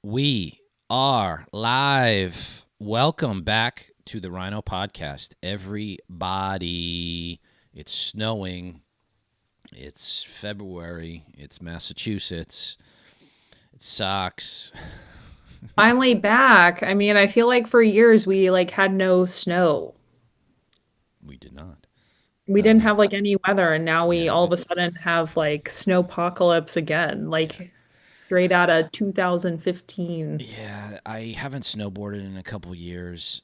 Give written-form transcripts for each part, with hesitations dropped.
We are live. Welcome back to the RINO podcast. Everybody, it's snowing. It's February. It's Massachusetts. It sucks. Finally back. I mean, I feel like for years we had no snow. We did not. We didn't have any weather, and now we Yeah, all of a sudden have snowpocalypse again, yeah. straight out of 2015. Yeah, I haven't snowboarded in a couple years.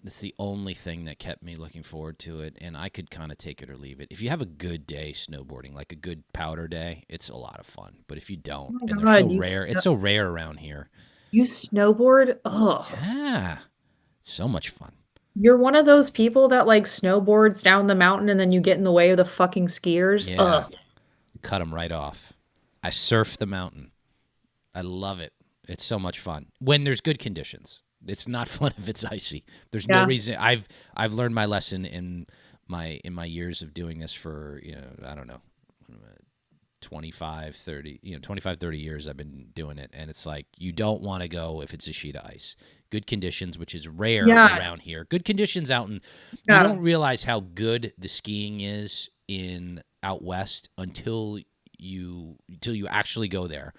It's the only thing that kept me looking forward to it, and I could kind of take it or leave it. If you have a good day snowboarding, like a good powder day, it's a lot of fun. But if you Oh don't, my and they're so God, rare, it's so rare around here. you snowboard? Ugh. Yeah, it's so much fun. You're one of those people that snowboards down the mountain and then you get in the way of the fucking skiers. Yeah, Ugh. cut them right off. I surf the mountain. I love it. It's so much fun when there's good conditions. It's not fun if it's icy. There's no Yeah. reason. I've learned my lesson in my years of doing this for, I don't know, 25 30 25 30 years I've been doing it, and it's like you don't want to go if it's a sheet of ice. Good conditions, which is rare Yeah. around here. Good conditions out in, you Yeah. don't realize how good the skiing is in out west until you actually go there,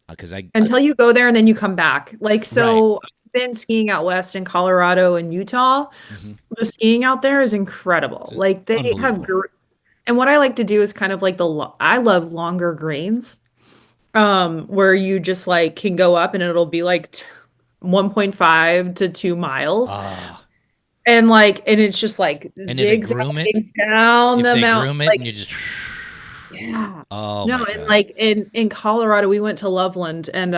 because I Until you go there and then you come back. right. I've been skiing out west in Colorado and Utah. Hmm. The skiing out there is incredible. It's They have, unbelievable. and what I like to do is kind of I love longer greens, where you just can go up and it'll be 1.5 to 2 miles. Ah, And it's just and if they groom it, zigzagging down if the they mountain. groom it, and you just, Yeah. oh No, my and god, in Colorado, we went to Loveland and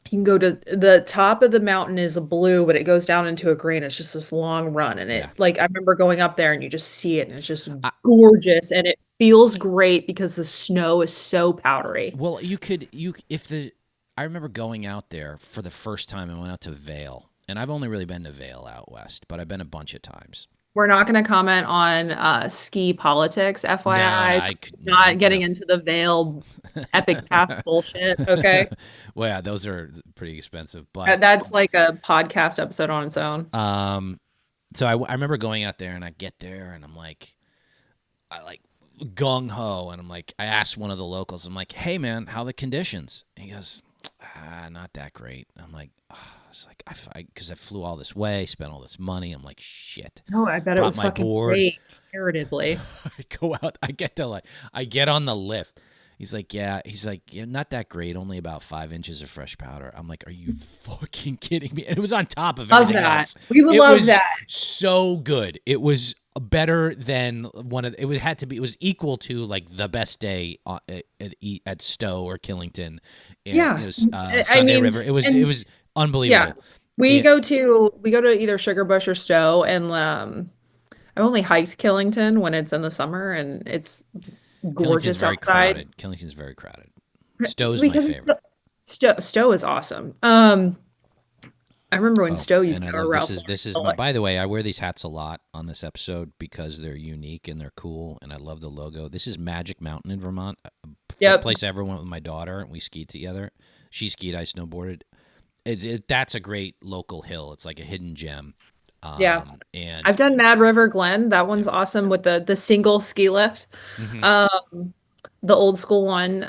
you can go to the top of the mountain is blue, but it goes down into a green. It's just this long run. And yeah. I remember going up there and you just see it and it's just I, gorgeous and it feels great because the snow is so powdery. well, you could you if the I remember going out there for the first time. I went out to Vail, and I've only really been to Vail out west, but I've been a bunch of times. We're not going to comment on ski politics, No, no, FYI. So I could it's no, not getting no. into the veil epic pass bullshit, okay? Well, yeah, those are pretty expensive, but That's like a podcast episode on its own. um, so I remember going out there, and I get there, and I'm like, I like gung ho, and I'm like, I asked one of the locals, I'm like, hey man, how are the conditions? And he goes, not that great. I'm like, oh. It's like because I flew all this way, spent all this money. I'm like, shit. No, I bet it Brought was my fucking board. great comparatively. I go out. I get on the lift. He's like, yeah. He's like, yeah, not that great. Only about 5 inches of fresh powder. I'm like, are you fucking kidding me? And it was on top of Love everything that. else. We would It love was that. so good. It was better than one of. It would had to be. It was equal to like the best day at Stowe or Killington. And Yeah. it was I Sunday mean, River. It was and it was yeah, unbelievable. we And, go to we go to either Sugarbush or Stowe, and I've only hiked Killington when it's in the summer and it's Killington's gorgeous very outside. crowded. Killington's very crowded. Stowe's my Because favorite. Stowe is awesome. I remember when Oh, Stowe and used I to go love Ralph this is my. Lauren. By the way, I wear these hats a lot on this episode because they're unique and they're cool, and I love the logo. This is Magic Mountain in Vermont. First Yep. place I ever went with my daughter, and we skied together. She skied, I snowboarded. That's a great local hill. It's like a hidden gem. Yeah. And I've done Mad River Glen. That yeah. one's awesome with the single ski lift. Hmm. Um, the old school one.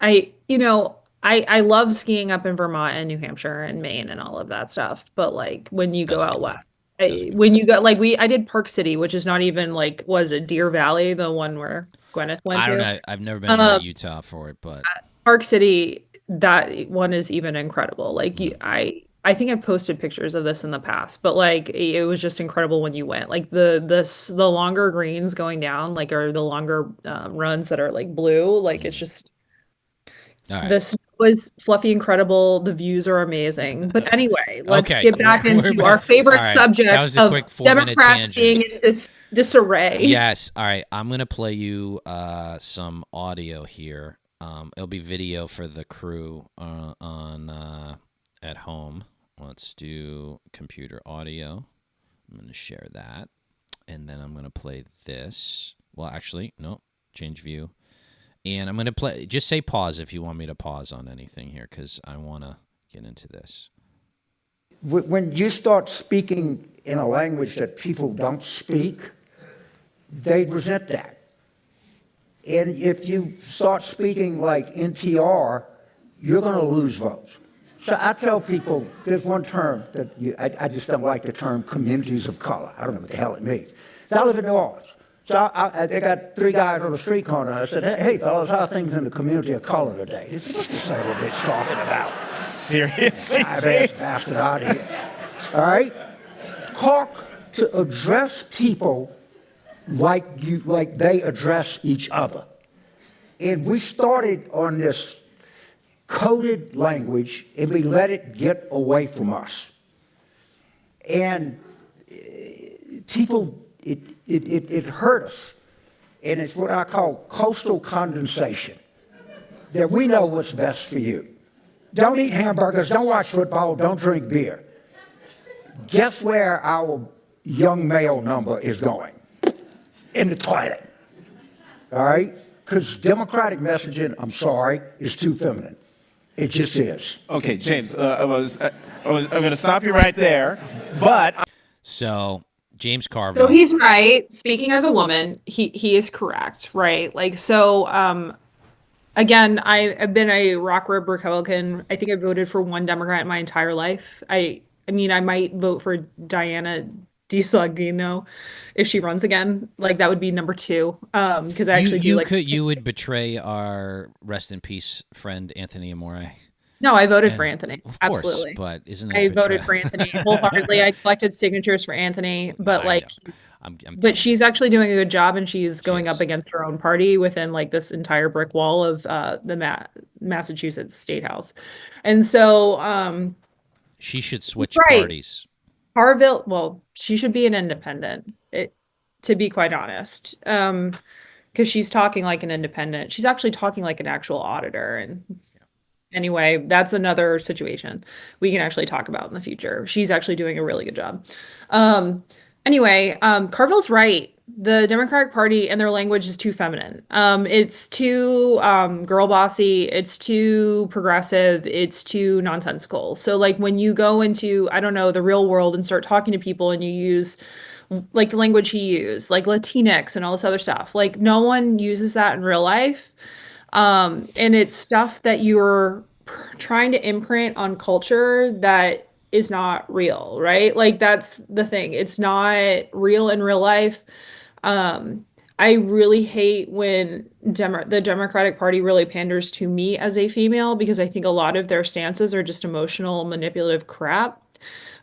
I love skiing up in Vermont and New Hampshire and Maine and all of that stuff. But when you go Doesn't out west, compare. Doesn't when compare. you go I did Park City, which is not even was it Deer Valley, the one where Gwyneth went I don't to. know. I've never been to Um, Utah for it, but Park City, that one is even incredible. mm, I think I've posted pictures of this in the past, but it was just incredible when you went. The longer greens going down, or the longer runs that are blue, it's mm. just All right. the snow was fluffy, incredible. The views are amazing. But anyway, let's Okay, get back we're into back. our All favorite right, that subject was a of quick 4 minute Democrats tangent. being in this disarray. Yes. All right. I'm gonna play you some audio here. It'll be video for the crew on at home. Let's do computer audio. I'm gonna share that, and then I'm gonna play this. Well, actually, no. Change view. And I'm going to play. Just say pause if you want me to pause on anything here, because I want to get into this. When you start speaking in a language that people don't speak, they resent that. And if you start speaking like NPR, you're going to lose votes. So I tell people, there's one term that I just don't like the term communities of color. I don't know what the hell it means. So I live in New Orleans. So they got 3 guys on the street corner. I said, hey, fellas, how are things in the community of color today? They said, what the son of a bitch talking about? Seriously, I James? bastard out of here. All right? Talk to address people like they address each other. And we started on this coded language, and we let it get away from us. And people, it hurt us. And it's what I call coastal condensation, that we know what's best for you. Don't eat hamburgers, don't watch football, don't drink beer. Guess where our young male number is going? In the toilet. All right? Because Democratic messaging, I'm sorry, is too feminine. It just is. Okay, James, I'm going to stop you right there, but So James Carville. So he's right. Speaking as a woman, he is correct, right? Like, so again, I've been a rock rib Republican. I think I voted for one Democrat my entire life. I mean, I might vote for Diana DiSalvino if she runs again. Like, that would be number 2. Because I actually do like. You would betray our rest in peace friend Anthony Amore. No, I voted for Anthony. Of course, Absolutely. but isn't it? I voted for Anthony wholeheartedly. I collected signatures for Anthony, but I know. like, But she's actually doing a good job, and she's going is. up against her own party within like this entire brick wall of the Massachusetts State House. And so she should switch right. parties. Harville, well, she should be an independent, to be quite honest. Because she's talking like an independent. She's actually talking like an actual auditor. And anyway, that's another situation we can actually talk about in the future. She's actually doing a really good job. Anyway, Carville's right. The Democratic Party and their language is too feminine. It's too girl bossy. It's too progressive. It's too nonsensical. So like when you go into, I don't know, the real world and start talking to people and you use like the language he used, like Latinx and all this other stuff, like no one uses that in real life. And it's stuff that you're trying to imprint on culture that is not real, right? Like that's the thing. It's not real in real life. I really hate when the Democratic Party really panders to me as a female because I think a lot of their stances are just emotional, manipulative crap.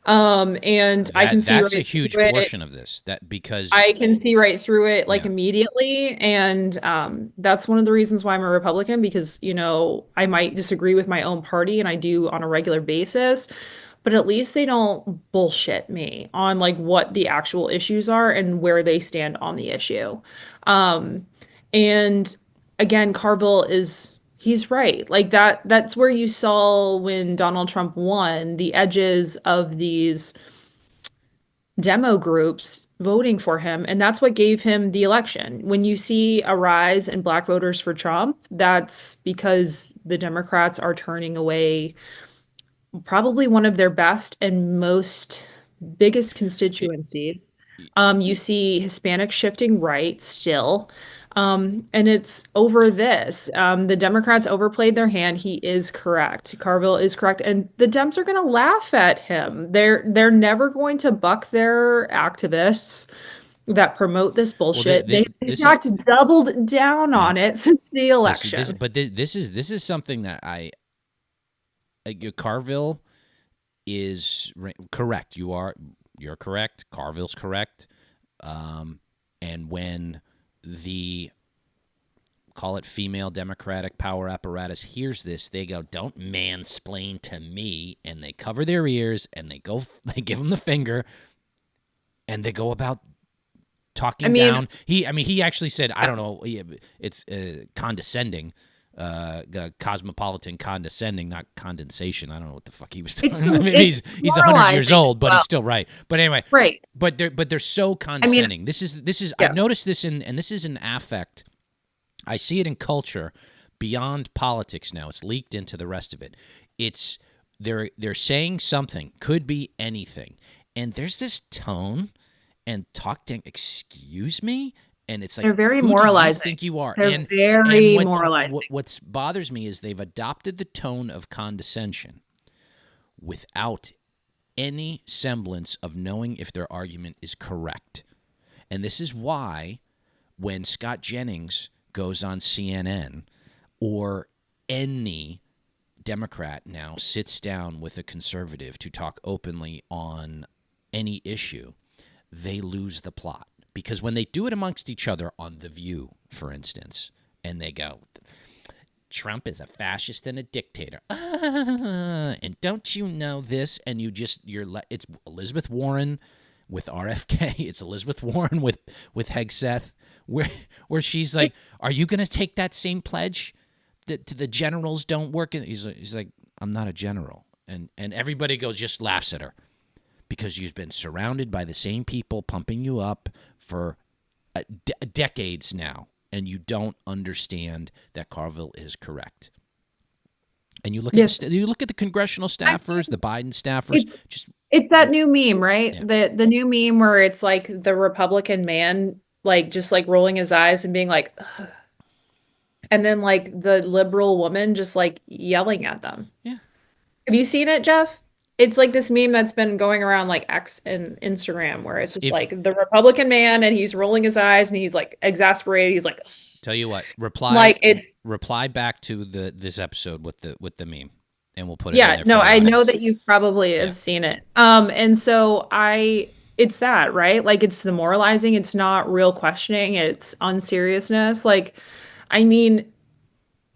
And I can see that's right a huge through portion it. of this. That because I can see right through it like yeah. immediately. And that's one of the reasons why I'm a Republican because, you know, I might disagree with my own party and I do on a regular basis, but at least they don't bullshit me on like what the actual issues are and where they stand on the issue. And again, Carville he's right. Like that's where you saw when Donald Trump won the edges of these demo groups voting for him, and that's what gave him the election. When you see a rise in black voters for Trump, that's because the Democrats are turning away probably one of their best and most biggest It, constituencies. You see Hispanics shifting right still. And it's over this. The Democrats overplayed their hand. He is correct. Carville is correct. And the Dems are going to laugh at him. They're never going to buck their activists that promote this well, bullshit. They, in this fact, doubled down yeah. on it since the election. This is something that Carville is correct. You're correct. Carville's correct. And when the call it female Democratic power apparatus hears this, they go, "Don't mansplain to me," and they cover their ears and they give them the finger, and they go about talking down. He actually said, I don't know, it's condescending. Cosmopolitan condescending, not condensation. I don't know what the fuck he was talking about. He's 100 years old, but he's still right. But anyway, right. But they're so condescending. This is yeah. I've noticed this and this is an affect I see it in culture beyond politics now. It's leaked into the rest of it. It's they're saying something, could be anything, and there's this tone and talk to excuse me, and it's like, They're very who do you moralizing. think you are? They're And very what, moralizing. what's bothers me is they've adopted the tone of condescension without any semblance of knowing if their argument is correct. And this is why when Scott Jennings goes on CNN or any Democrat now sits down with a conservative to talk openly on any issue, they lose the plot. Because when they do it amongst each other on The View, for instance, and they go, Trump is a fascist and a dictator. And don't you know this? And it's Elizabeth Warren with RFK. It's Elizabeth Warren with Hegseth, where she's like, are you going to take that same pledge that the generals don't work? And he's like, I'm not a general. And everybody just laughs at her because you've been surrounded by the same people pumping you up for decades now. And you don't understand that Carville is correct. And you look Yes. at you look at the congressional staffers, the Biden staffers. It's that new meme, right? Yeah. The new meme where it's like the Republican man, like just like rolling his eyes and being like, ugh. And then like the liberal woman just like yelling at them. Yeah. Have you seen it, Jeff? It's like this meme that's been going around like X and Instagram where it's just like the Republican man and he's rolling his eyes and he's like exasperated. He's like, ugh. Tell you what, reply back to this episode with the meme, and we'll put it. Yeah, in there no, for the I know audience. that you probably have seen it. And so it's that, right? Like it's the moralizing. It's not real questioning. It's unseriousness. Like, I mean,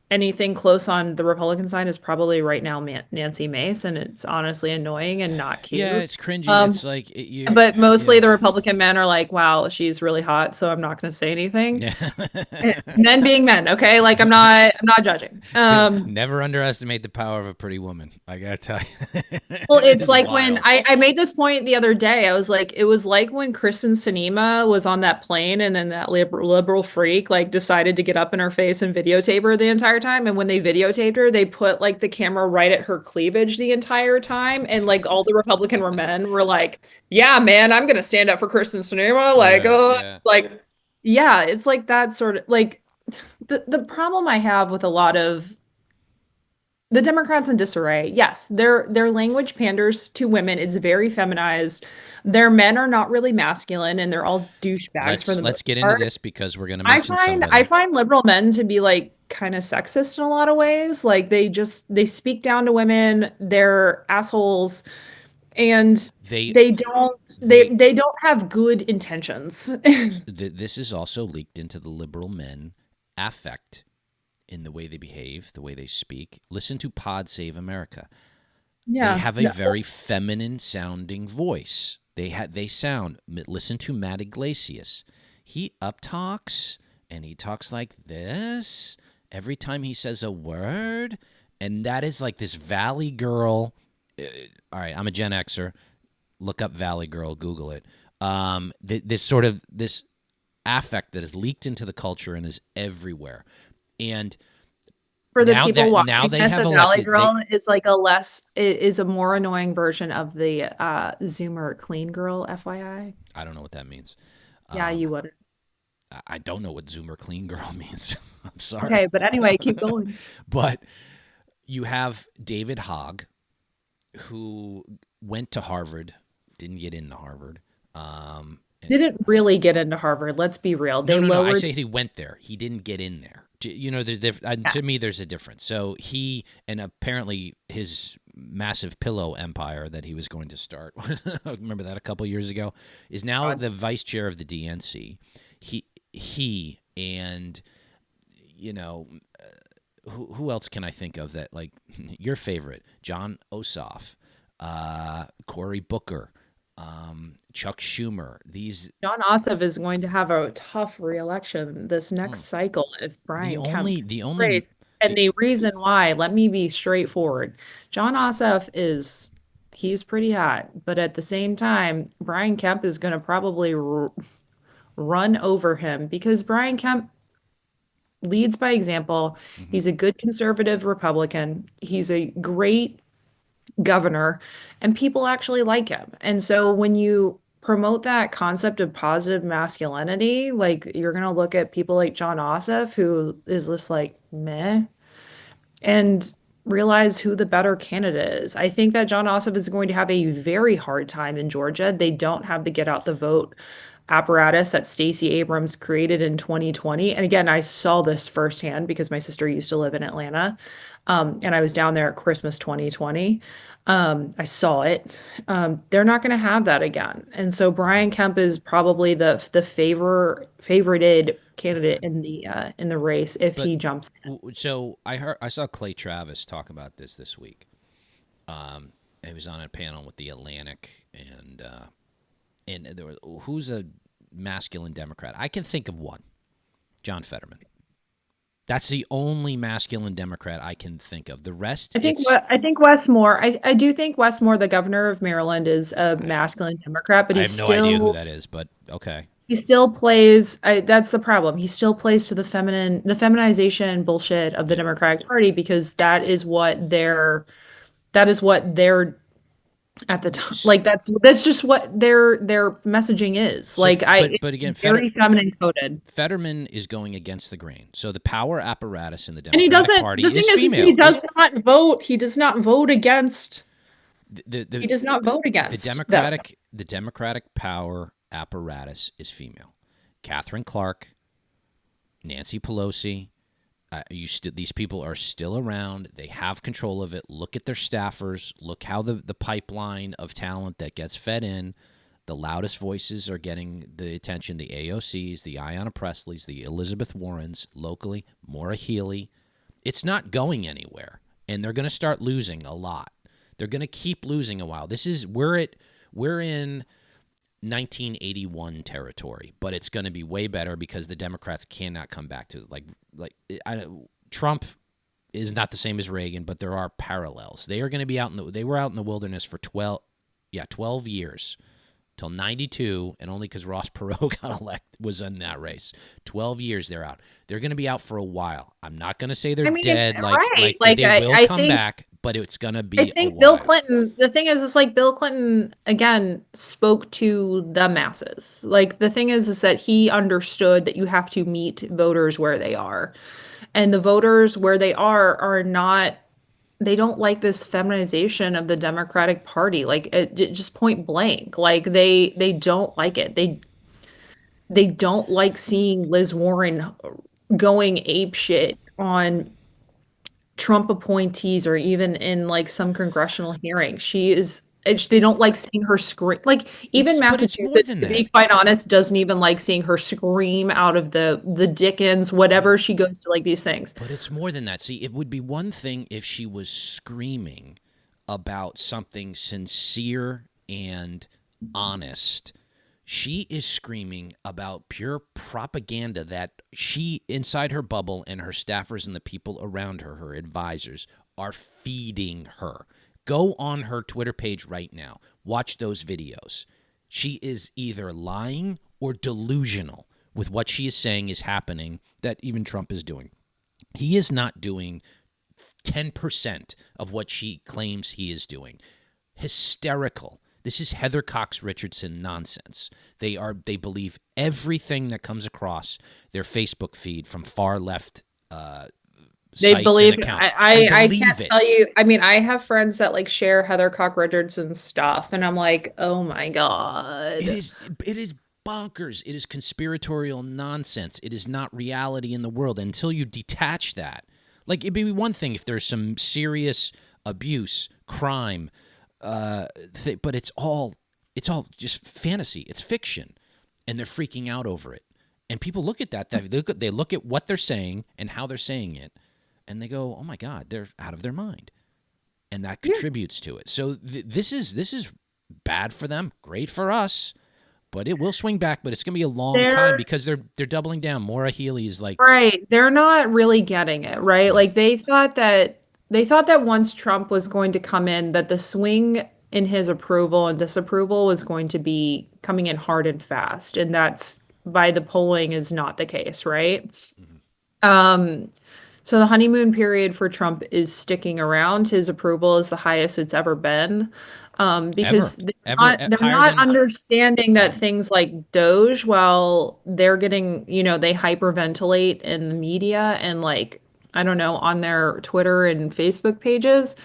anything close on the Republican side is probably right now Nancy Mace, and it's honestly annoying and not cute. Yeah, it's cringy. It's like but mostly the Republican men are like, wow, she's really hot, so I'm not going to say anything. Yeah. Men being men, okay? Like I'm not judging. Never underestimate the power of a pretty woman. I gotta tell you. Well, it's like wild. when I made this point the other day. I was like, it was like when Kristen Sinema was on that plane and then that liberal freak like decided to get up in her face and videotape her the entire time. And when they videotaped her, they put like the camera right at her cleavage the entire time. And like all the Republican men were like, yeah, man, I'm gonna stand up for Kristen Sinema. Like, yeah, it's like that sort of like the problem I have with a lot of the Democrats in disarray, yes, their language panders to women. It's very feminized. Their men are not really masculine, and they're all douchebags for the Let's most get part. into this because we're gonna mention somebody. I find liberal men to be like kind of sexist in a lot of ways. Like they speak down to women. They're assholes, and they don't have good intentions. This is also leaked into the liberal men affect in the way they behave, the way they speak. Listen to Pod Save America. Yeah, they have a very feminine sounding voice. They sound. Listen to Matt Iglesias. He up talks and he talks like this every time he says a word, and that is like this Valley Girl. All right, I'm a Gen Xer. Look up Valley Girl. Google it. This affect that is leaked into the culture and is everywhere. And for the people watching this, a Valley Girl is like is a more annoying version of the Zoomer clean girl, FYI. I don't know what that means. Yeah, you wouldn't. I don't know what Zoomer clean girl means. I'm sorry. Okay, but anyway, keep going. But you have David Hogg, who went to Harvard, didn't get into Harvard. Didn't really get into Harvard. Let's be real. No. I say he went there. He didn't get in there. You know, to me, there's a difference. So and apparently his massive pillow empire that he was going to start, remember that a couple years ago, is now the vice chair of the DNC. He and, you know, who else can I think of that, like, your favorite, John Ossoff, Cory Booker, Chuck Schumer. John Ossoff is going to have a tough re-election this next cycle if Brian Kemp. And the reason why, let me be straightforward. John Ossoff he's pretty hot, but at the same time, Brian Kemp is going to probably run over him because Brian Kemp leads by example. He's a good conservative Republican. He's a great governor, and people actually like him. And so when you promote that concept of positive masculinity, like you're going to look at people like John Ossoff, who is just like meh, and realize who the better candidate is. I think that John Ossoff is going to have a very hard time in Georgia. They don't have the get out the vote apparatus that Stacey Abrams created in 2020. And again, I saw this firsthand because my sister used to live in Atlanta. And I was down there at Christmas 2020. I saw it. They're not going to have that again. And so Brian Kemp is probably the favorited candidate in the race if But he jumps in. so I saw Clay Travis talk about this week. He was on a panel with the Atlantic, and there was who's a masculine Democrat. I can think of one, John Fetterman. That's the only masculine Democrat I can think of. The rest, I think Wes Moore. I do think Wes Moore, the governor of Maryland, is a masculine Democrat, but I have no idea who that is. But okay, he still plays. That's the problem. He still plays to the feminization bullshit of the Democratic Party because that is what they're at the time. Like that's just what their messaging is. So, Like but again, very feminine coded. Fetterman is going against the grain. So the power apparatus in the And he Democratic doesn't. Party The thing is is, female. he does not vote. He does not vote against. The He does not vote against them. the Democratic power apparatus is female. Catherine Clark, Nancy Pelosi. These people are still around. They have control of it. Look at their staffers. Look how the pipeline of talent that gets fed in. The loudest voices are getting the attention. The AOCs, the Ayanna Presleys, the Elizabeth Warrens locally, Maura Healey. It's not going anywhere, and they're going to start losing a lot. They're going to keep losing a while. We're in 1981 territory, but it's going to be way better because the Democrats cannot come back to Trump is not the same as Reagan, but there are parallels. They are going to be they were out in the wilderness for 12 years till 92, and only because Ross Perot was in that race. 12 years they're out. They're going to be out for a while. I'm not going to say they're dead. Right. They will come back, but it's going to be I think a Bill while. Clinton, the thing is, it's like Bill Clinton, again, spoke to the masses. Like, the thing is that he understood that you have to meet voters where they are. And the voters where they are not, they don't like this feminization of the Democratic Party. Like, just point blank. Like, they don't like it. They don't like seeing Liz Warren going apeshit on Trump appointees or even in like some congressional hearings. They don't like seeing her scream. Like even But it's more Massachusetts, than to be that. quite honest, doesn't even like seeing her scream out of the Dickens, whatever she goes to like these things. But it's more than that. See, it would be one thing if she was screaming about something sincere and honest. She is screaming about pure propaganda that she, inside her bubble, and her staffers and the people around her, her advisors, are feeding her. Go on her Twitter page right now. Watch those videos. She is either lying or delusional with what she is saying is happening that even Trump is doing. He is not doing 10% of what she claims he is doing. Hysterical. This is Heather Cox Richardson nonsense. They believe everything that comes across their Facebook feed from far left They sites believe and accounts. I believe can't it. tell you. I mean, I have friends that like share Heather Cox Richardson's stuff, and I'm like, oh my God. It is bonkers. It is conspiratorial nonsense. It is not reality in the world until you detach that. Like, it'd be one thing if there's some serious abuse, crime, but it's all just fantasy. It's fiction, and they're freaking out over it. And people look at that. They look at what they're saying and how they're saying it, and they go, "Oh my God, they're out of their mind," and that contributes to it. So this is bad for them, great for us, but it will swing back. But it's going to be a long time because they're doubling down. Maura Healey is like, Right. They're not really getting it, right? Like they thought that once Trump was going to come in, that the swing in his approval and disapproval was going to be coming in hard and fast. And that's by the polling is not the case, right? So the honeymoon period for Trump is sticking around. His approval is the highest it's ever been. Because they're higher not than understanding that things like Doge, while they're getting, they hyperventilate in the media and like, I don't know, on their Twitter and Facebook pages,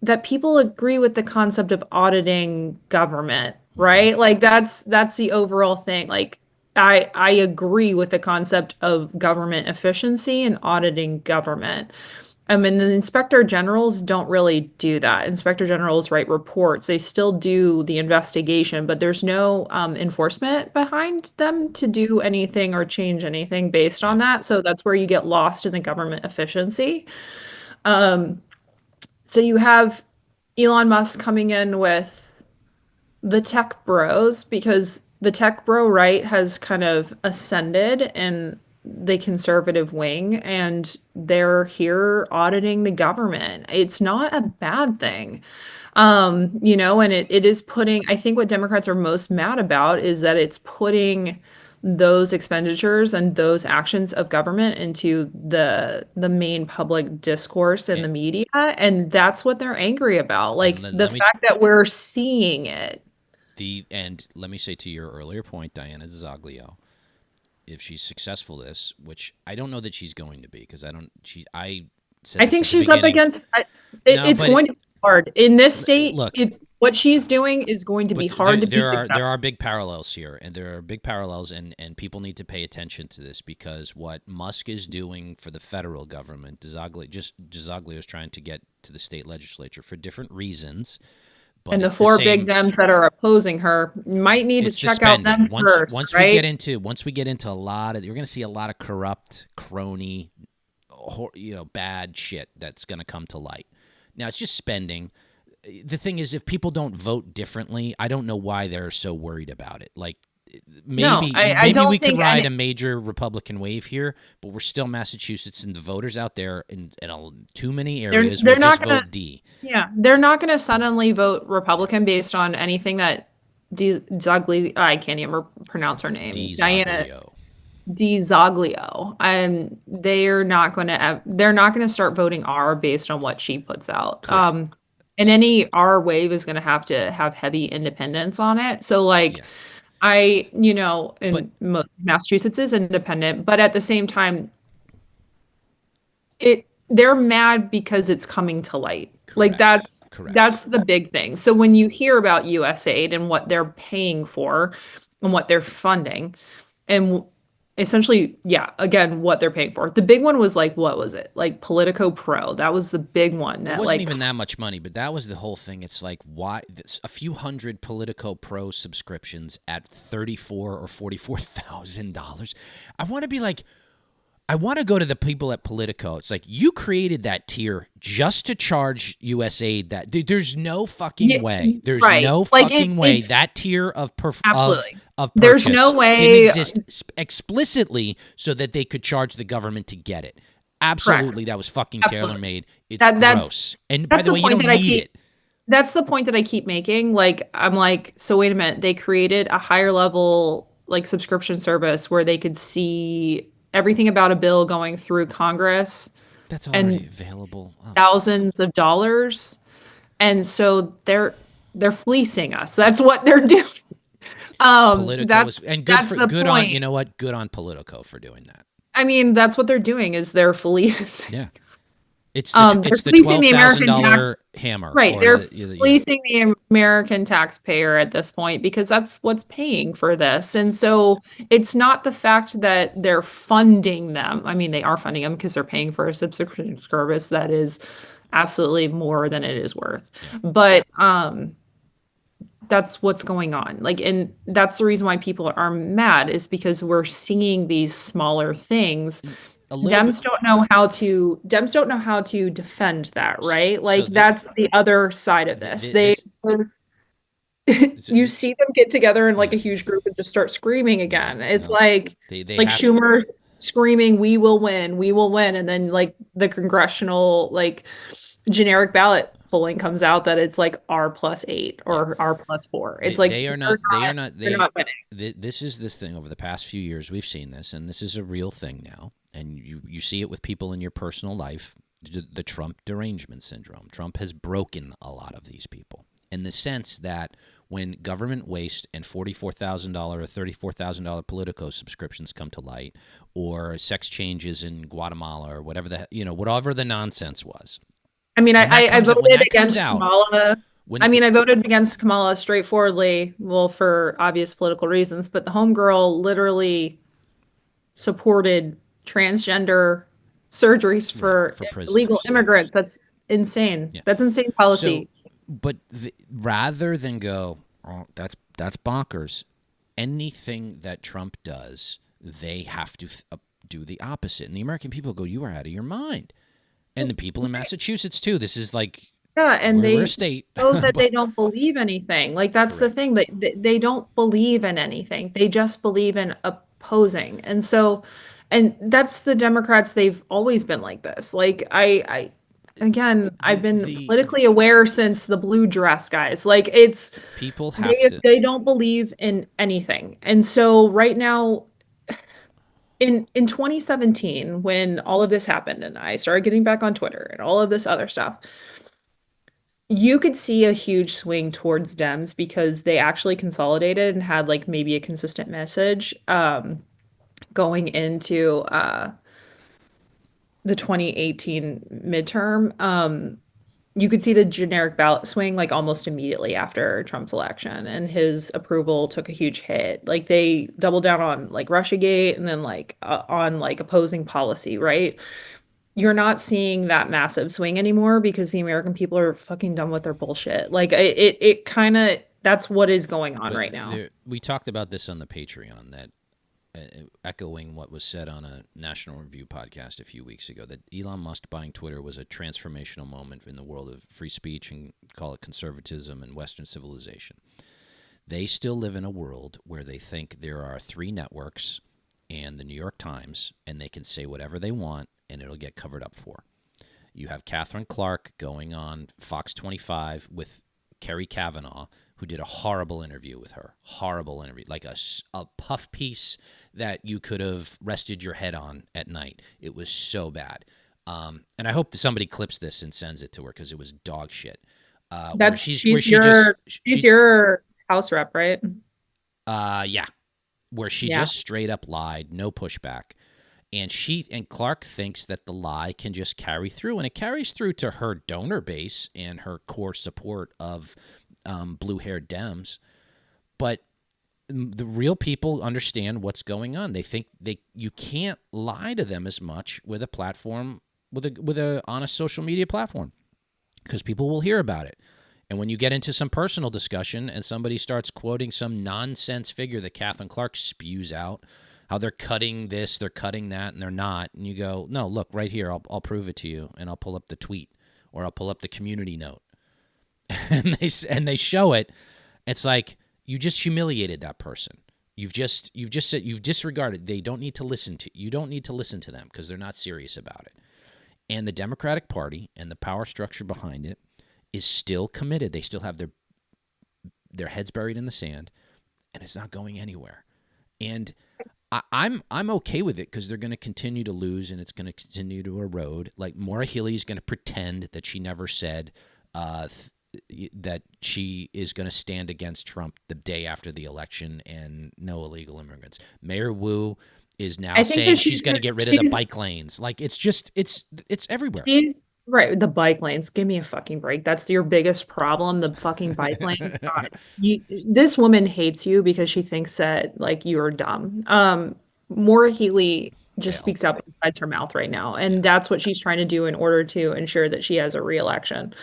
that people agree with the concept of auditing government, right? Like that's the overall thing. Like I agree with the concept of government efficiency and auditing government. And the inspector generals don't really do that. Inspector generals write reports. They still do the investigation, but there's no enforcement behind them to do anything or change anything based on that. So that's where you get lost in the government efficiency. So you have Elon Musk coming in with the tech bros because the tech bro right has kind of ascended in the conservative wing and they're here auditing the government. It's not a bad thing. And it is putting, I think what Democrats are most mad about is that it's putting those expenditures and those actions of government into the main public discourse in the media. And that's what they're angry about. Like the fact that we're seeing it. And let me say to your earlier point, Diana Zaglio, if she's successful which I don't know that she's going to be, because I said I this think at the she's up beginning. against it's going to be hard. In this state, Look, what she's doing is going to be hard to be successful. There are big parallels here, and there are big parallels, and people need to pay attention to this, because what Musk is doing for the federal government, Desaglio is trying to get to the state legislature for different reasons. But and the four big Dems that are opposing her might need to check out them first, once right? we get into a lot of, you're going to see a lot of corrupt, crony, bad shit that's going to come to light. Now it's just spending. The thing is, if people don't vote differently, I don't know why they're so worried about it. Like, maybe we could ride a major Republican wave here, but we're still Massachusetts, and the voters out there in too many areas will just vote D. Yeah, they're not going to suddenly vote Republican based on anything that I can't even pronounce her name. Diana Zaglio. And they're not going to start voting R based on what she puts out. Correct. And any R wave is going to have heavy independence on it. So like, Massachusetts is independent, but at the same time, they're mad because it's coming to light. Correct. Like that's the big thing. So when you hear about USAID and what they're paying for and what they're funding, and essentially, again, what they're paying for. The big one was like, what was it? Like Politico Pro. That was the big one. It wasn't even that much money, but that was the whole thing. It's like, why a few hundred Politico Pro subscriptions at $34,000 or $44,000? I want to go to the people at Politico. It's like, you created that tier just to charge USAID that. Dude, there's no fucking way. There's no fucking way that tier of purchase there's no way didn't exist explicitly so that they could charge the government to get it. Absolutely, correct. That was fucking tailor-made. It's gross. And by the way, you don't need it. That's the point that I keep making. Like, I'm like, so wait a minute. They created a higher level like subscription service where they could see everything about a bill going through Congress. That's already available. Thousands of dollars. And so they're fleecing us. That's what they're doing. That's good on, you know what? Good on Politico for doing that. I mean, that's what they're doing is they're fleecing. Yeah. It's the $12,000 hammer. Right. They're fleecing the American taxpayer at this point because that's what's paying for this. And so it's not the fact that they're funding them. I mean, they are funding them because they're paying for a subscription service that is absolutely more than it is worth. Yeah. But that's what's going on. Like, and that's the reason why people are mad is because we're seeing these smaller things. Dems don't know how to defend that, right? Like, that's the other side of this. You see them get together in like a huge group and just start screaming again. It's like Schumer screaming, we will win, and then like the congressional like generic ballot polling comes out that it's like R+8 or R+4. It's like they are they're not. They are not. they're They. not winning. This is this thing over the past few years. We've seen this, and this is a real thing now. And you see it with people in your personal life. The Trump derangement syndrome. Trump has broken a lot of these people in the sense that when government waste and $44,000 or $34,000 Politico subscriptions come to light, or sex changes in Guatemala, or whatever whatever the nonsense was. I mean, I voted comes against out, Kamala. when I mean, I voted against Kamala straightforwardly, well, for obvious political reasons, but the homegirl literally supported transgender surgeries for illegal prisoners, immigrants. That's insane. Yeah. That's insane policy. But rather than go, oh, that's bonkers, anything that Trump does, they have to do the opposite. And the American people go, you are out of your mind. And the people in Massachusetts, too. This is like, Yeah, and we're they a state. show that they don't believe anything. Like that's the thing, that they don't believe in anything. They just believe in opposing. And so, and that's the Democrats. They've always been like this. Like again, I've been politically aware since the blue dress guys. Like it's people have to. They don't believe in anything. And so right now, in 2017, when all of this happened and I started getting back on Twitter and all of this other stuff, you could see a huge swing towards Dems because they actually consolidated and had like maybe a consistent message going into the 2018 midterm. You could see the generic ballot swing like almost immediately after Trump's election, and his approval took a huge hit. Like they doubled down on like Russiagate and then like on like opposing policy, right? You're not seeing that massive swing anymore because the American people are fucking done with their bullshit. Like it kind of, that's what is going on right now. We talked about this on the Patreon, that echoing what was said on a National Review podcast a few weeks ago, that Elon Musk buying Twitter was a transformational moment in the world of free speech, and call it conservatism and Western civilization. They still live in a world where they think there are 3 networks and the New York Times, and they can say whatever they want and it'll get covered up for. You have Catherine Clark going on Fox 25 with Kerry Kavanaugh, who did a horrible interview with her. Horrible interview. Like a puff piece that you could have rested your head on at night. It was so bad. And I hope somebody clips this and sends it to her because it was dog shit. She's your House rep, right? Yeah. Where she just straight up lied, no pushback. And Clark thinks that the lie can just carry through, and it carries through to her donor base and her core support of blue-haired Dems. But the real people understand what's going on. They think you can't lie to them as much with a platform, with a honest social media platform, because people will hear about it. And when you get into some personal discussion and somebody starts quoting some nonsense figure that Catherine Clark spews out, how they're cutting this, they're cutting that, and they're not, and you go, no, look, right here, I'll prove it to you, and I'll pull up the tweet, or I'll pull up the community note, and they show it. It's like, you just humiliated that person. You've disregarded. They don't need to listen to you. Don't need to listen to them because they're not serious about it. And the Democratic Party and the power structure behind it is still committed. They still have their heads buried in the sand, and it's not going anywhere. And I'm okay with it because they're going to continue to lose, and it's going to continue to erode. Like Maura Healey is going to pretend that she never said that she is going to stand against Trump the day after the election and no illegal immigrants. Mayor Wu is now saying she's going to get rid of the bike lanes. Like it's everywhere. Right, the bike lanes. Give me a fucking break. That's your biggest problem, the fucking bike lanes. This woman hates you because she thinks that like you're dumb. Maura Healey just speaks out besides her mouth right now, and that's what she's trying to do in order to ensure that she has a re-election.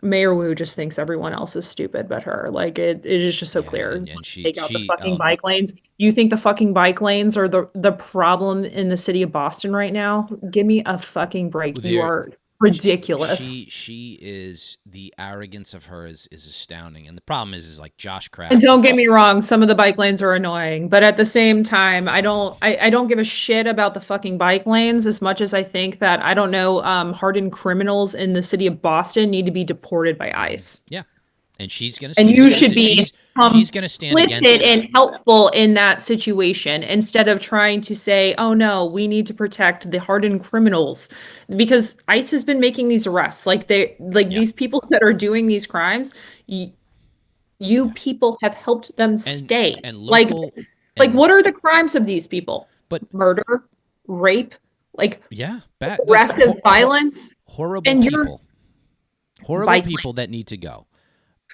Mayor Wu just thinks everyone else is stupid but her. Like it is just so clear. And take out the fucking bike lanes. You think the fucking bike lanes are the problem in the city of Boston right now? Give me a fucking break. You are ridiculous. She is, the arrogance of her is astounding. And the problem is like Josh Kraft. And don't get me wrong, some of the bike lanes are annoying, but at the same time, I don't give a shit about the fucking bike lanes as much as I think that, I don't know, hardened criminals in the city of Boston need to be deported by ICE. Yeah. And she's going to And stand you against should it. be She's going to stand against implicit it. and helpful in that situation instead of trying to say, oh no, we need to protect the hardened criminals, because ICE has been making these arrests. Like these people that are doing these crimes, you people have helped them stay. And Like local, what are the crimes of these people? But murder, rape, like bad, aggressive violence, horrible and people. Horrible bike people that need to go.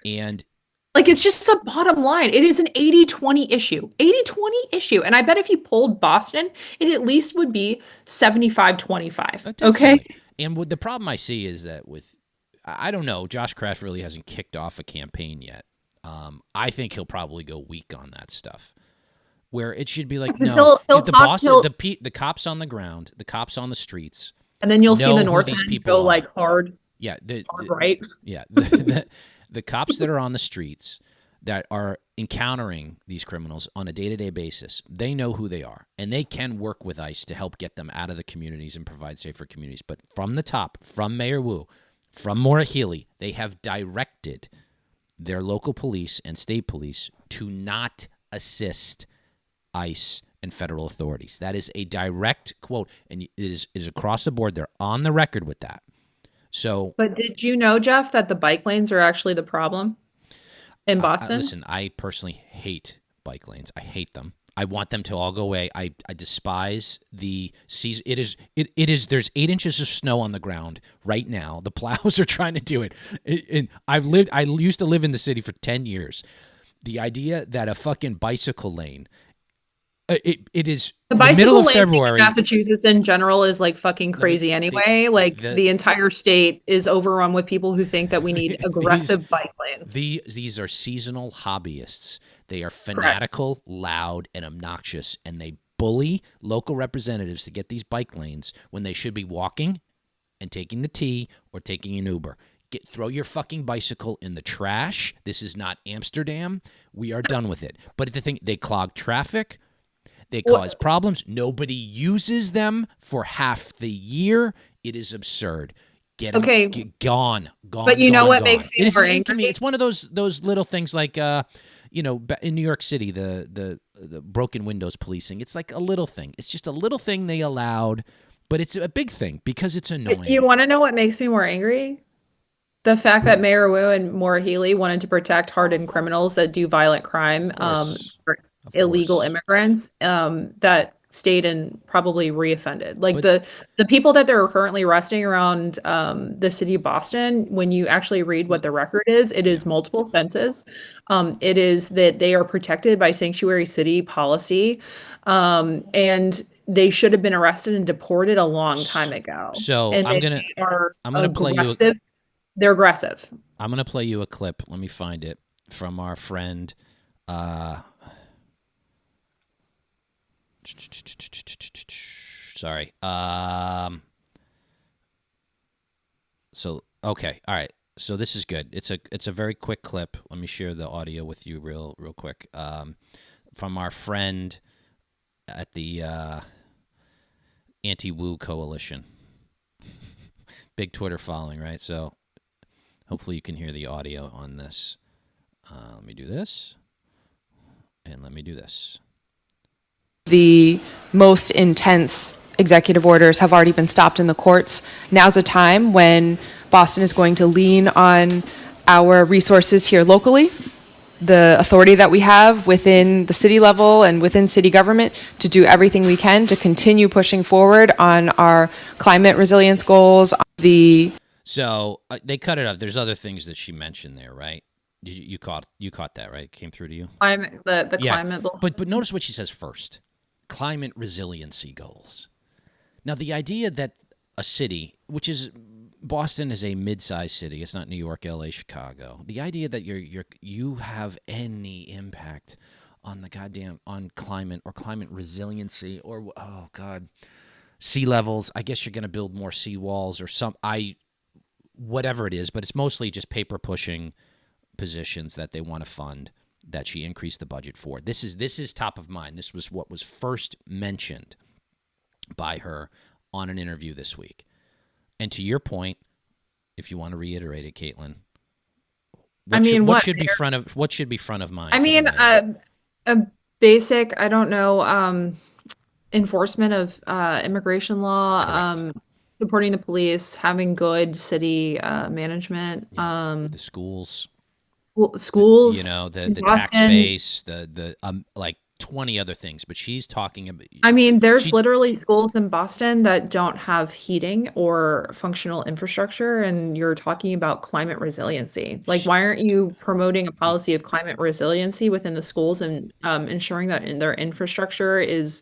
And like, it's just a bottom line. It is an 80-20 issue. 80-20 issue. And I bet if you polled Boston, it at least would be 75-25. Okay. And the problem I see is that I don't know, Josh Kraft really hasn't kicked off a campaign yet. I think he'll probably go weak on that stuff. Where it should be like, no, the cops on the ground, the cops on the streets. And then you'll see the North End go like hard. Yeah. Hard right. Yeah. The cops that are on the streets that are encountering these criminals on a day-to-day basis, they know who they are, and they can work with ICE to help get them out of the communities and provide safer communities. But from the top, from Mayor Wu, from Maura Healey, they have directed their local police and state police to not assist ICE and federal authorities. That is a direct quote, and it is across the board. They're on the record with that. So, but did you know, Jeff, that the bike lanes are actually the problem in Boston? Listen, I personally hate bike lanes. I hate them. I want them to all go away. I despise the season. It is. There's 8 inches of snow on the ground right now. The plows are trying to do it. And I used to live in the city for 10 years. The idea that a fucking bicycle lane. It is the middle of February. In Massachusetts in general is like fucking crazy anyway. The entire state is overrun with people who think that we need aggressive bike lanes. These are seasonal hobbyists. They are fanatical, loud, and obnoxious, and they bully local representatives to get these bike lanes when they should be walking and taking the T or taking an Uber. Throw your fucking bicycle in the trash. This is not Amsterdam. We are done with it. But the thing, they clog traffic. They cause problems. Nobody uses them for half the year. It is absurd. Get gone. But you know what makes me more angry? It's one of those little things like, in New York City, the broken windows policing. It's like a little thing. It's just a little thing they allowed, but it's a big thing because it's annoying. You want to know what makes me more angry? The fact that Mayor Wu and Maura Healey wanted to protect hardened criminals that do violent crime, illegal immigrants that stayed and probably reoffended. Like the people that they're currently arresting around the city of Boston, when you actually read what the record is, it is multiple offenses. It is that they are protected by sanctuary city policy, and they should have been arrested and deported a long time ago. So and I'm gonna play you. They're aggressive. I'm gonna play you a clip. Let me find it from our friend. Sorry. So okay, all right. So this is good. It's a very quick clip. Let me share the audio with you real quick. From our friend at the Anti-Woo Coalition. Big Twitter following, right? So hopefully you can hear the audio on this. Let me do this. And let me do this. The most intense executive orders have already been stopped in the courts. Now's a time when Boston is going to lean on our resources here locally, the authority that we have within the city level and within city government to do everything we can to continue pushing forward on our climate resilience goals. So they cut it off. There's other things that she mentioned there, right? You caught that, right? It came through to you? The climate bill. But notice what she says first. Climate resiliency goals. Now, the idea that a city, which is Boston is a mid-sized city. It's not New York, LA, Chicago. The idea that you have any impact on on climate or climate resiliency or, oh God, sea levels. I guess you're going to build more seawalls or whatever it is, but it's mostly just paper pushing positions that they want to fund that she increased the budget for. This is top of mind. This was what was first mentioned by her on an interview this week. And to your point, if you want to reiterate it, Kaitlin, what should be front of mind? I mean, a basic, I don't know, enforcement of immigration law, Correct. supporting the police, having good city management, The schools, schools the in tax Boston. base, the like 20 other things, but she's talking about. I mean, there's She literally schools in Boston that don't have heating or functional infrastructure, and you're talking about climate resiliency. Like, why aren't you promoting a policy of climate resiliency within the schools and ensuring that in their infrastructure is,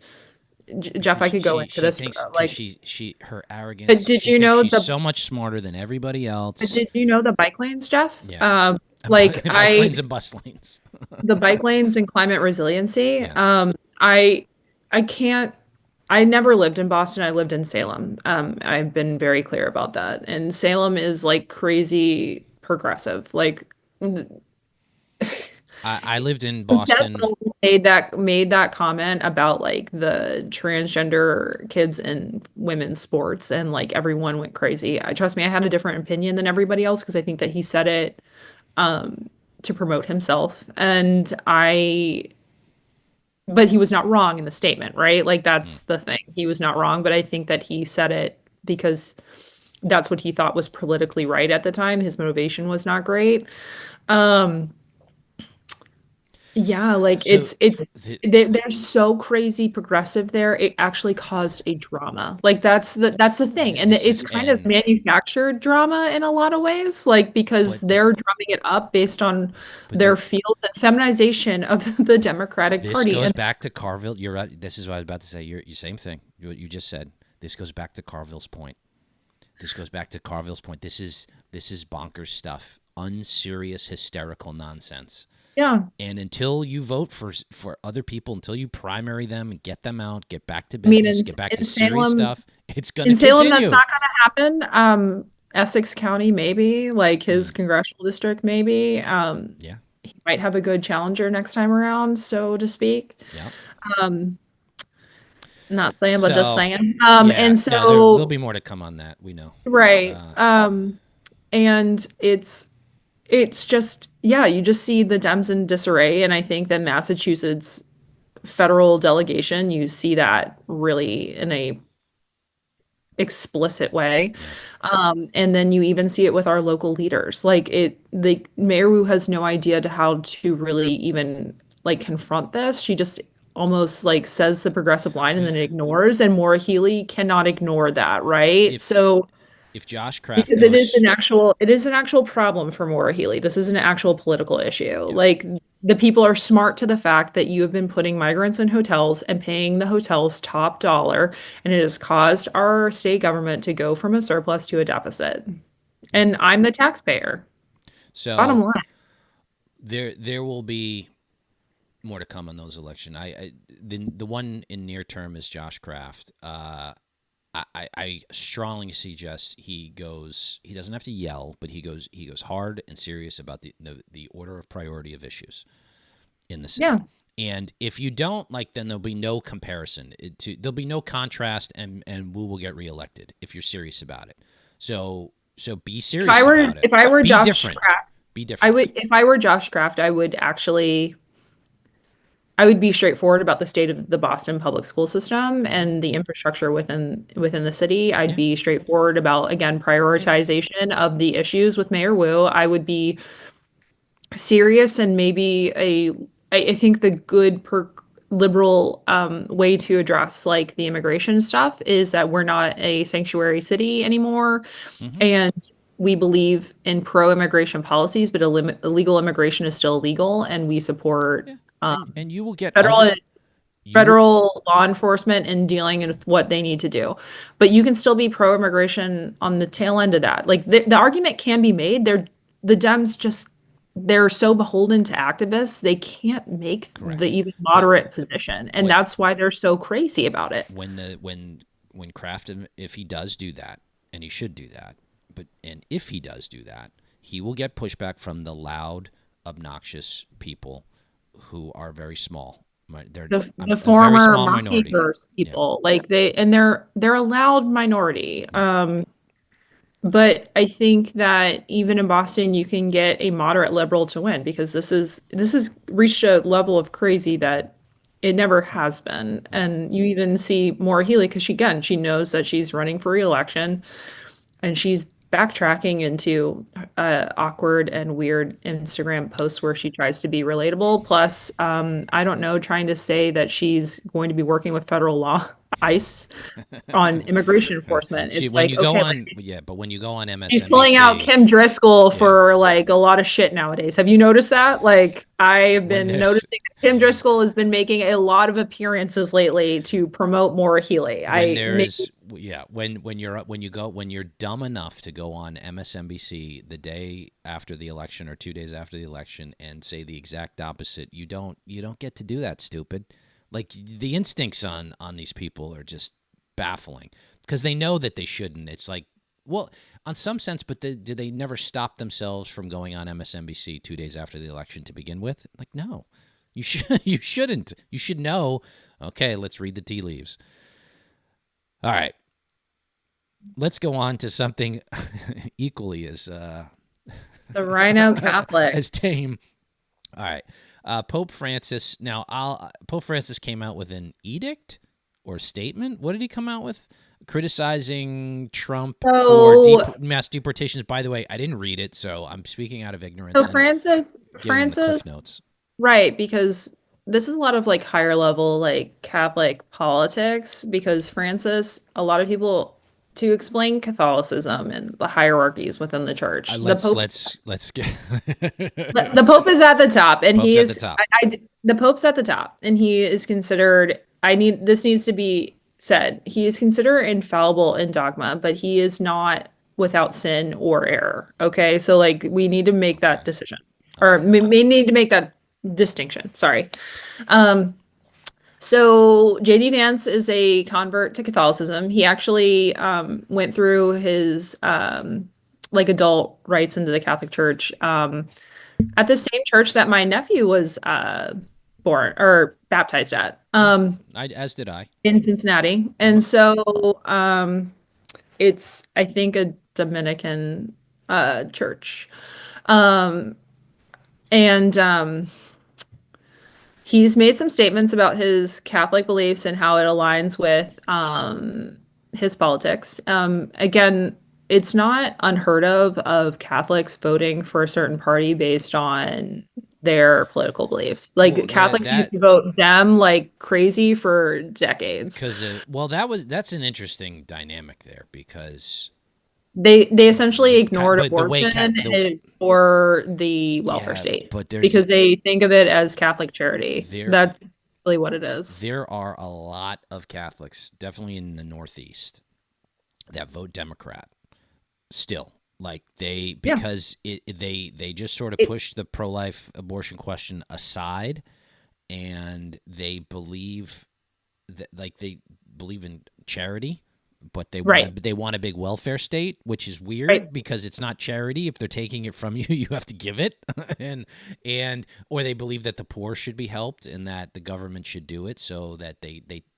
Jeff, I because could go into she this, thinks because like, her but arrogance. did She you thinks know she's the so much smarter than everybody but else. did you know the bike lanes, Jeff? Yeah, Like bike lanes and bus lanes. the bike lanes and climate resiliency. Yeah. I I can't I never lived in Boston. I lived in Salem. I've been very clear about that. And Salem is like crazy progressive. Like I lived in Jeff Boston. made that comment about like the transgender kids in women's sports, and like everyone went crazy. I trust me, I had a different opinion than everybody else because I think that he said it to promote himself. But he was not wrong in the statement, right? Like Mm. that's the thing. He was not wrong, but I think that he said it because that's what he thought was politically right at the time. His motivation was not great. Um, yeah, like So the, they're so crazy progressive there. It actually caused a drama. Like that's the thing. And this it's is kind of and manufactured drama in a lot of ways, like because but they're drumming it up based on but their fields and feminization of the Democratic this Party. goes And back to Carville. You're right. This is what I was about to say. You're same thing. What you just said. This goes back to Carville's point. This goes back to Carville's point. This is bonkers stuff. Unserious, hysterical nonsense. yeah. And until you vote for other people, until you primary them and get them out, get back to I mean, business, get back to in serious Salem, stuff, it's going to in Salem, that's continue. not going to happen. Essex County, maybe, like his Mm, congressional district, maybe. yeah, He might have a good challenger next time around, so to speak. yeah. Um, Not saying, but just So, saying. yeah, And no, there'll so, be more to come on that. We know. right. Uh, And it's just, yeah, you just see the Dems in disarray, and I think that Massachusetts federal delegation, you see that really in a explicit way. yeah. And then you even see it with our local leaders. The Mayor Wu has no idea to how to really even like confront this. She just almost like says the progressive line and then ignores, and Maura Healey cannot ignore that, right? If So if Josh Kraft because goes, it is an actual problem for Maura Healey. This is an actual political issue. yeah, Like the people are smart to the fact that you have been putting migrants in hotels and paying the hotels top dollar, and it has caused our state government to go from a surplus to a deficit. And I'm the taxpayer. Bottom so line. there will be more to come on those elections. The one in near term is Josh Kraft. I strongly suggest he goes. He doesn't have to yell, but he goes hard and serious about the order of priority of issues in the city. Yeah. And if you don't, like, then there'll be no comparison. There'll be no contrast, and Wu will get reelected if you're serious about it. So be serious about it. If I were Be Josh different. Kraft, Be different. if I were Josh Kraft, I would be straightforward about the state of the Boston public school system and the infrastructure within the city. I'd Yeah. be straightforward about, again, prioritization of the issues with Mayor Wu. I would be serious, and maybe I think the good liberal way to address like the immigration stuff is that we're not a sanctuary city anymore, Mm-hmm. and we believe in pro-immigration policies, but illegal immigration is still illegal, and we support Yeah. And you will get federal you federal law enforcement in dealing with what they need to do. But you can still be pro-immigration on the tail end of that. Like the argument can be made. The Dems just they're so beholden to activists, they can't make the correct. even But moderate position. And when that's why they're so crazy about it. when when Kraft, if he does do that, and he should do that, and if he does do that, he will get pushback from the loud, obnoxious people who are very small. They're The a very former small minority. Monkeyverse Yeah. people, like they're a loud minority. But I think that even in Boston, you can get a moderate liberal to win because this is reached a level of crazy that it never has been. And you even see Maura Healey because she knows that she's running for reelection, and she's backtracking into awkward and weird Instagram posts where she tries to be relatable. Plus, I don't know, trying to say that she's going to be working with federal law, ICE, on immigration enforcement. She It's when like, you go okay, on, yeah, but when you go on she's pulling out MSNBC, Kim Driscoll for like a lot of shit nowadays. Have you noticed that? Like, I've when been there's noticing that Kim Driscoll has been making a lot of appearances lately to promote Maura Healey. when there's yeah when you're dumb enough to go on MSNBC the day after the election or 2 days after the election and say the exact opposite, you don't get to do that, stupid. Like, the instincts on these people are just baffling because they know that they shouldn't. It's like, well, on some sense, but do they never stop themselves from going on MSNBC 2 days after the election to begin with? Like, no, you shouldn't. You should know. Okay, let's read the tea leaves. All right, let's go on to something equally as the RINO Catholics. as tame. All right, Pope Francis. Now, Pope Francis came out with an edict or statement. What did he come out with? Criticizing Trump for mass deportations. By the way, I didn't read it, so I'm speaking out of ignorance. So Francis, notes. right, because this is a lot of like higher level like Catholic politics because Francis, a lot of people to explain Catholicism and the hierarchies within the church. Let's get The Pope is at the top, and Pope's he at is the top. the Pope's at the top, and he is considered. This needs to be said. He is considered infallible in dogma, but he is not without sin or error. Okay, so like we need to make that decision, or we need to make that distinction. Sorry. So JD Vance is a convert to Catholicism. He actually went through his like adult rites into the Catholic Church at the same church that my nephew was born or baptized at As did I. in Cincinnati. And so it's I think a Dominican church. And he's made some statements about his Catholic beliefs and how it aligns with his politics. Again, it's not unheard of Catholics voting for a certain party based on their political beliefs. Like Well, Catholics used to vote Dem like crazy for decades. Because that's an interesting dynamic there because They essentially ignored but the way abortion for the welfare state but because they think of it as Catholic charity. There- That's really what it is. there are a lot of Catholics, definitely in the Northeast, that vote Democrat still. Like because they just sort of push the pro-life abortion question aside, and they believe that they believe in charity, but they want a big welfare state, which is weird because it's not charity. If they're taking it from you, you have to give it, or they believe that the poor should be helped and that the government should do it, so that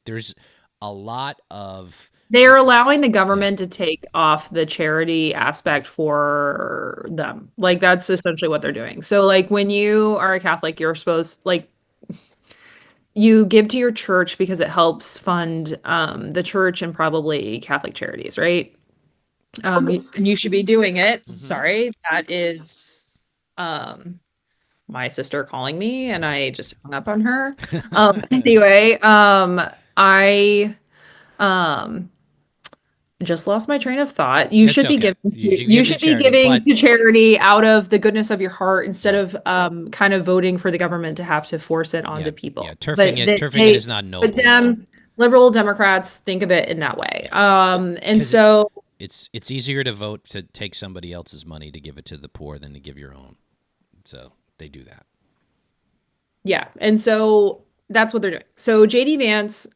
there's a lot of. They're allowing the government to take off the charity aspect for them. Like that's essentially what they're doing. So like when you are a Catholic, you're supposed like you give to your church because it helps fund the church and probably Catholic charities, right? And you should be doing it. Mm-hmm. Sorry, that is my sister calling me and I just hung up on her. Anyway, I just lost my train of thought. You That's should be okay. giving You should give to charity, giving but- to charity out of the goodness of your heart instead of kind of voting for the government to have to force it onto people. Yeah, turfing it is not noble. But liberal Democrats think of it in that way. And so it's easier to vote to take somebody else's money to give it to the poor than to give your own. So they do that. yeah, and so that's what they're doing. So JD Vance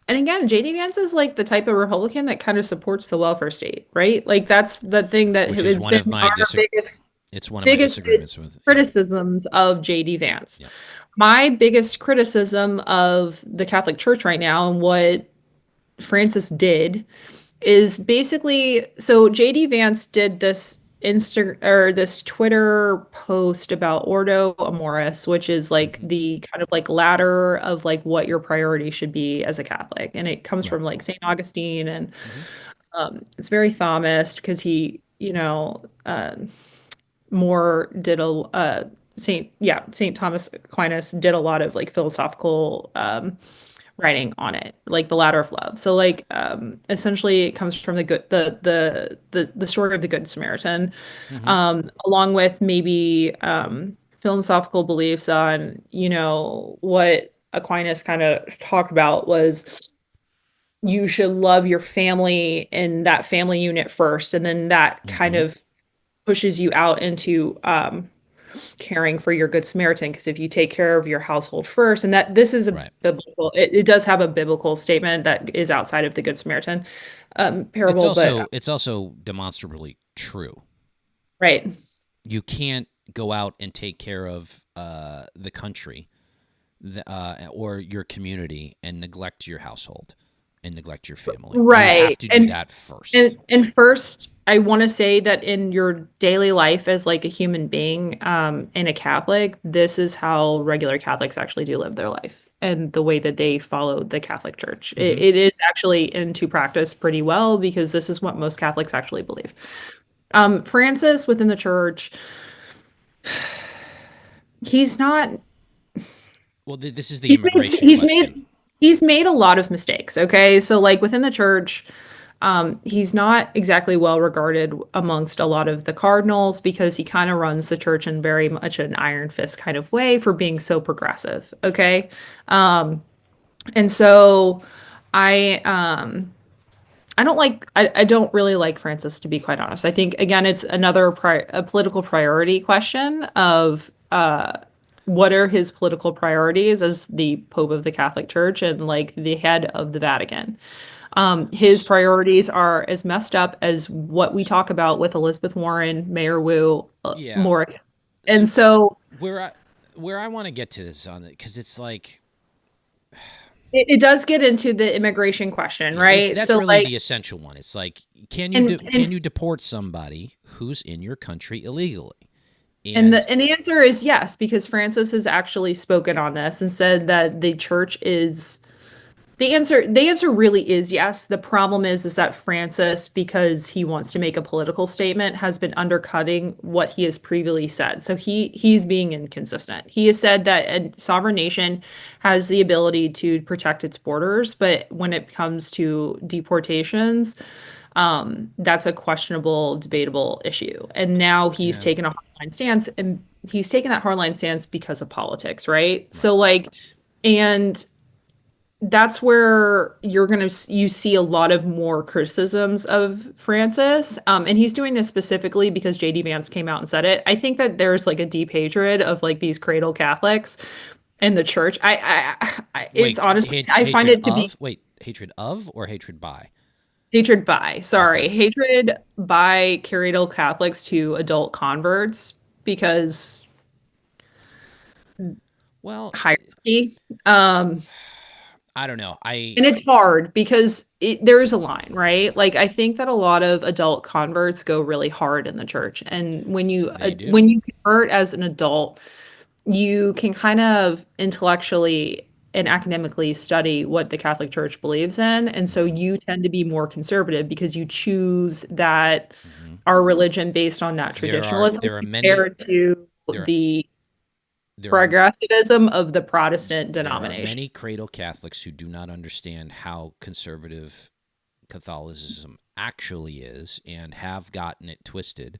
And again, JD Vance is like the type of Republican that kind of supports the welfare state, right? Like that's the thing that Which is has one of been my our it's one of my biggest disagreements with. Yeah. criticisms of JD Vance. Yep. My biggest criticism of the Catholic Church right now and what Francis did is basically, so JD Vance did this this Twitter post about Ordo Amoris, which is like the kind of like ladder of like what your priority should be as a Catholic. And it comes Right. from like St. Augustine, and Mhm. it's very Thomist because he, more did a Saint Thomas Aquinas did a lot of like philosophical writing on it, like the ladder of love. So like essentially it comes from the good the story of the Good Samaritan, Mhm. along with maybe philosophical beliefs on, what Aquinas kind of talked about was you should love your family and that family unit first, and then that kind Mhm. of pushes you out into caring for your good Samaritan. Because if you take care of your household first, and that this is a Right. biblical, it does have a biblical statement that is outside of the Good Samaritan parable, but It's also demonstrably true. right. You can't go out and take care of the country or your community and neglect your household and neglect your family. You have Right. to do that first. And first, I want to say that in your daily life as like a human being, and a Catholic, this is how regular Catholics actually do live their life and the way that they follow the Catholic Church. Hmm. It is actually into practice pretty well because this is what most Catholics actually believe. Francis within the church, he's not Well, this is the he's made immigration question. he's made a lot of mistakes, okay? So like within the church, he's not exactly well regarded amongst a lot of the cardinals because he kind of runs the church in very much an iron fist kind of way for being so progressive, okay? And so I I don't really like Francis, to be quite honest. I think again it's another a political priority question of what are his political priorities as the Pope of the Catholic Church and like the head of the Vatican. His priorities are as messed up as what we talk about with Elizabeth Warren, Mayor Wu, Yeah. more. So And so where I where I want to get to this on it, because it's like, it does get into the immigration question, yeah, it's right? that's So really like, the essential one. It's like, can and you deport somebody who's in your country illegally? And And the answer is yes, because Francis has actually spoken on this and said that the church is the answer really is yes. The problem is that Francis, because he wants to make a political statement, has been undercutting what he has previously said. So he's being inconsistent. He has said that a sovereign nation has the ability to protect its borders, but when it comes to deportations, that's a questionable, debatable issue. And now he's yeah, taken a hardline stance, and he's taken that hardline stance because of politics, right? right. So like, and that's where you see a lot of more criticisms of Francis. And he's doing this specifically because JD Vance came out and said it. I think that there's like a deep hatred of like these cradle Catholics in the church. It's Wait, honestly, I find it to be hatred of or hatred by? hatred by, Okay. sorry, hatred by cradle Catholics to adult converts because Well, hierarchy. I don't know. And it's hard because there is a line, right? Like I think that a lot of adult converts go really hard in the church, and They do. when you convert as an adult, you can kind of intellectually and academically study what the Catholic Church believes in, and so Hmm. you tend to be more conservative because you choose that Hmm. our religion based on that traditionalism There are many compared to there the there are progressivism of the Protestant there are denomination. many cradle Catholics who do not understand how conservative Catholicism actually is and have gotten it twisted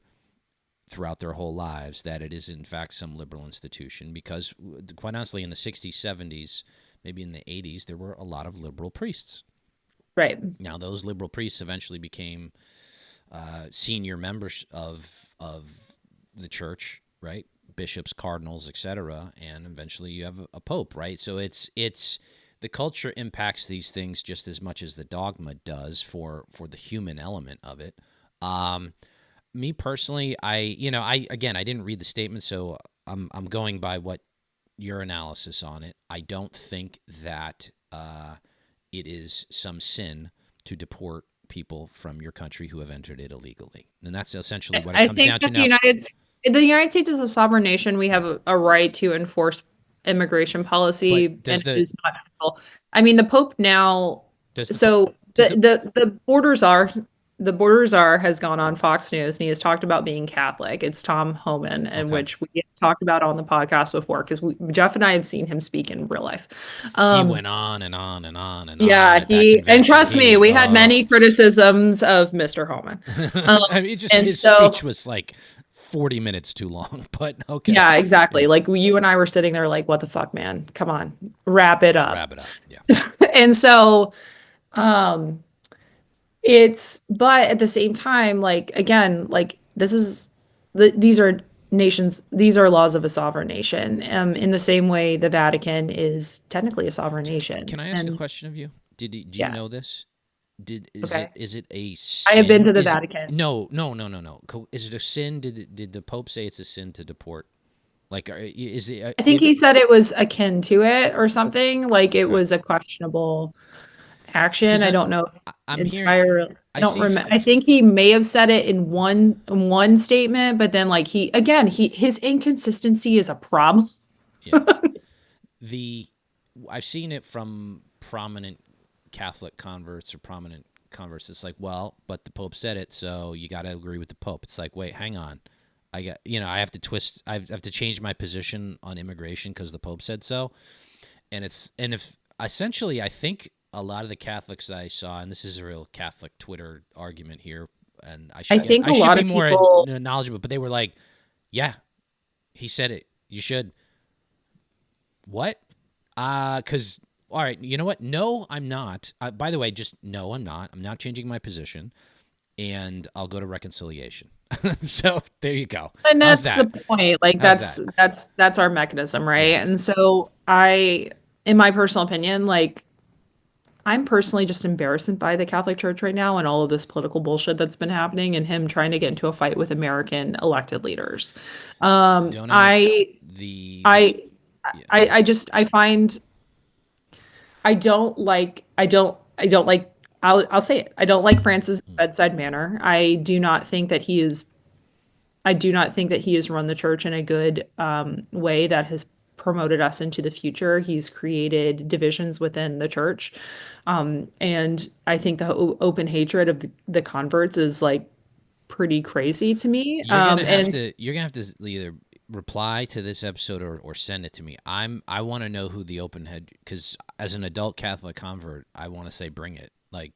throughout their whole lives that it is in fact some liberal institution because quite honestly in the 60s, 70s, maybe in the 80s there were a lot of liberal priests. Right. Now those liberal priests eventually became senior members of the church, right? Bishops, cardinals, etc., and eventually you have a pope, right? So it's the culture impacts these things just as much as the dogma does for the human element of it. Me personally, I didn't read the statement, so I'm going by what your analysis on it. I don't think that it is some sin to deport people from your country who have entered it illegally, and that's essentially what it I comes think down to that now. the United States is a sovereign nation. We have a right to enforce immigration policy, But does and it the is not civil. I mean, the Pope now. does the So does the the borders are the borders are has gone on Fox News, and he has talked about being Catholic. It's Tom Homan, and okay? which we have talked about on the podcast before, because Jeff and I have seen him speak in real life. He Um, went on and on and on and on yeah, at that and convention. trust me, we had many criticisms of Mr. Homan. Um, I mean, just and his so speech was like 40 minutes too long, but okay. Yeah, exactly. Yeah. Like you and I were sitting there like, what the fuck, man? Come on, wrap it up. Wrap it up. Yeah. And so um but at the same time, like again, like these are these are laws of a sovereign nation. In the same way the Vatican is technically a sovereign nation. Can I ask a And question of you? Do you yeah, know this? okay. Is it a I have been sin? to the Vatican. No. Is it a sin? Did the Pope say it's a sin to deport? Like, is it? I think he said it was akin to it or something, like it Okay. was a questionable action. Because I don't know I'm hearing, entirely. I I don't see. remember. I think he may have said it in one statement, but then like his inconsistency is a problem. Yeah. The I've seen it from prominent Catholic converts or prominent converts. It's like, well, but the Pope said it, so you got to agree with the Pope. It's like, wait, hang on. I have to twist. I have to change my position on immigration because the Pope said so. And if essentially, I think a lot of the Catholics I saw, and this is a real Catholic Twitter argument here, and I think I a should lot be of more people. knowledgeable, but they were like, yeah, he said it. You should. What? Because all right, you know what? No, I'm not. By the way, just no, I'm not. I'm not changing my position, and I'll go to reconciliation. So there you go. And How's that's the that? point. Like How's that? that's our mechanism, right? Yeah. And so in my personal opinion, like I'm personally just embarrassed by the Catholic Church right now and all of this political bullshit that's been happening and him trying to get into a fight with American elected leaders. Don't under I the I yeah. Go ahead. I just I find I don't like I'll say it. I don't like Francis' bedside manner. I do not think that he has run the church in a good way that has promoted us into the future. He's created divisions within the church. And I think the open hatred of the converts is like pretty crazy to me. You're gonna have to either reply to this episode or send it to me. I want to know who the open head, because as an adult Catholic convert, I want to say bring it. Like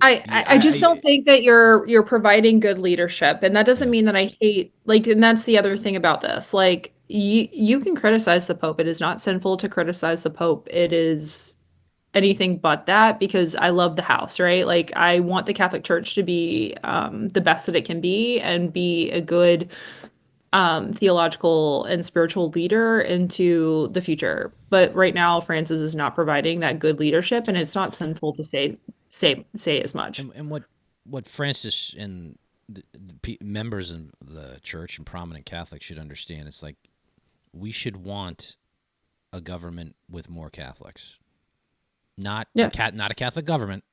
I just don't think that you're providing good leadership, and that doesn't yeah. mean that I hate like, and that's the other thing about this. Like you can criticize the Pope. It is not sinful to criticize the Pope. It is anything but that, because I love the house, right? Like I want the Catholic Church to be the best that it can be and be a good theological and spiritual leader into the future. But right now, Francis is not providing that good leadership, and it's not sinful to say as much. And what Francis and the members of the church and prominent Catholics should understand, it's like we should want a government with more Catholics, not Yes. not a Catholic government,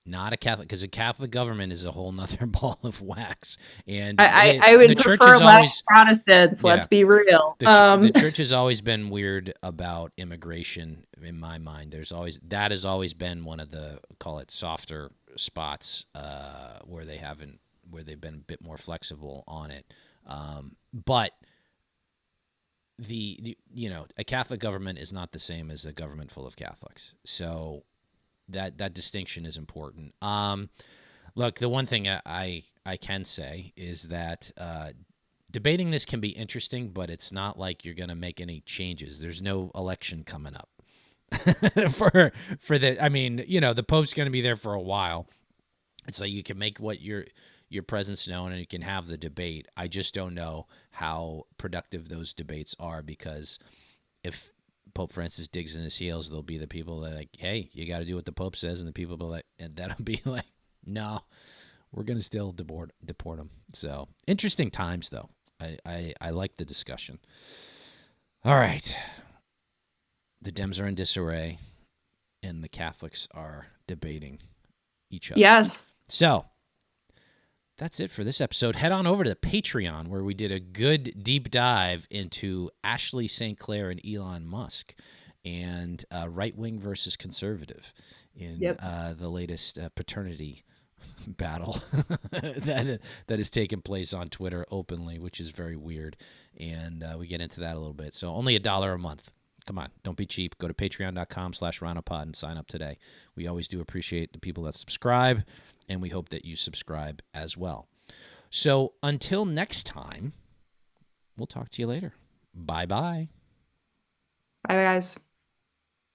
not a Catholic, because a Catholic government is a whole nother ball of wax. And I would the church prefer is less always Protestants. yeah. Let's be real. The church has always been weird about immigration. In my mind, that has always been one of the, call it, softer spots where they've been a bit more flexible on it. But a Catholic government is not the same as a government full of Catholics. So that distinction is important. Look, the one thing I can say is that debating this can be interesting, but it's not like you're going to make any changes. There's no election coming up for the. I mean, the Pope's going to be there for a while. It's like you can make what your presence known and you can have the debate. I just don't know how productive those debates are, because if Pope Francis digs in his heels, there'll be the people that are like, hey, you got to do what the Pope says, and the people will like, and that'll be like, no, we're gonna still deport them. So interesting times, though. I like the discussion. All right, the Dems are in disarray, and the Catholics are debating each other. Yes. So that's it for this episode. Head on over to the Patreon, where we did a good deep dive into Ashley St. Clair and Elon Musk, and right wing versus conservative in the latest paternity battle that has taken place on Twitter openly, which is very weird. And we get into that a little bit. So only $1 a month. Come on, don't be cheap. Go to patreon.com/RINOpod and sign up today. We always do appreciate the people that subscribe, and we hope that you subscribe as well. So until next time, we'll talk to you later. Bye-bye. Bye, guys.